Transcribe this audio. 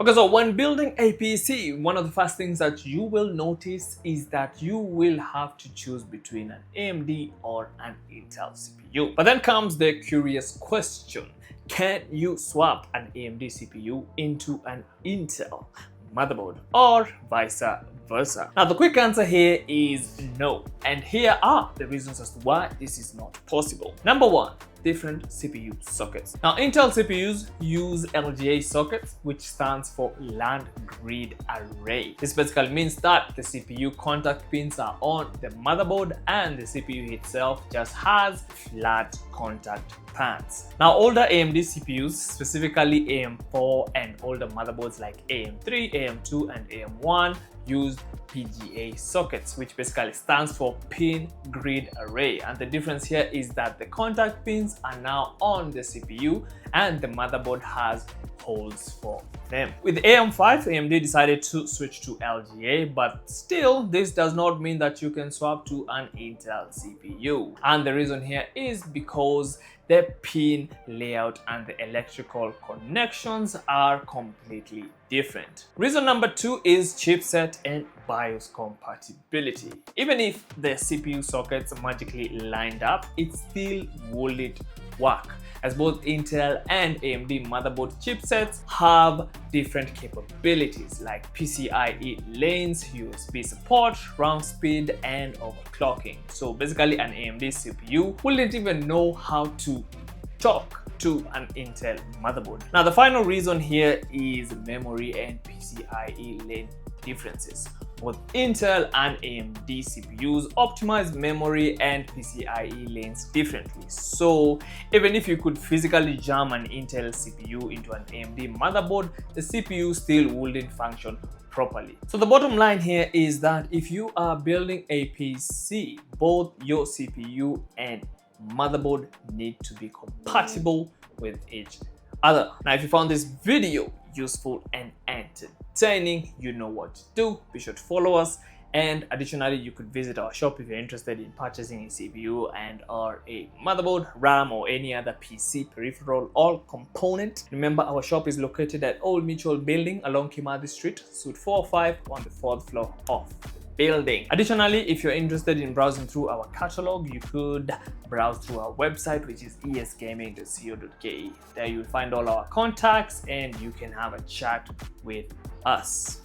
Okay, so when building a PC, one of the first things that you will notice is that you will have to choose between an AMD or an Intel CPU. But then comes the curious question: can you swap an AMD CPU into an Intel motherboard or vice versa? Now, the quick answer here is no, and here are the reasons as to why this is not possible. Number one, different CPU sockets. Now, Intel CPUs use LGA sockets, which stands for Land Grid Array. This basically means that the CPU contact pins are on the motherboard and the CPU itself just has flat contact pans. Now, older AMD CPUs, specifically AM4 and older motherboards like AM3, AM2, and AM1, use PGA sockets, which basically stands for Pin Grid Array. And the difference here is that the contact pins are now on the CPU and the motherboard has holes for them. With AM5, AMD decided to switch to LGA, but still, this does not mean that you can swap to an Intel CPU. And the reason here is because the pin layout and the electrical connections are completely different. Reason number two is chipset and BIOS compatibility. Even if the CPU sockets magically lined up, it still wouldn't work, as both Intel and AMD motherboard chipsets have different capabilities like PCIe lanes, USB support, round speed, and overclocking. So basically, an AMD CPU wouldn't even know how to talk to an Intel motherboard. Now, the final reason here is memory and PCIe lane differences. Both Intel and AMD CPUs optimize memory and PCIe lanes differently. So even if you could physically jam an Intel CPU into an AMD motherboard, the CPU still wouldn't function properly. So the bottom line here is that if you are building a PC, both your CPU and motherboard need to be compatible with each other. Now, if you found this video useful and entertaining, you know what to do. Be sure to follow us, and additionally, you could visit our shop if you're interested in purchasing a CPU and or a motherboard, RAM, or any other PC peripheral or component. Remember, our shop is located at Old Mutual Building along Kimathi Street, Suite 405 on the 4th floor of building. Additionally, if you're interested in browsing through our catalog, you could browse through our website, which is esgaming.co.ke. There you'll find all our contacts and you can have a chat with us.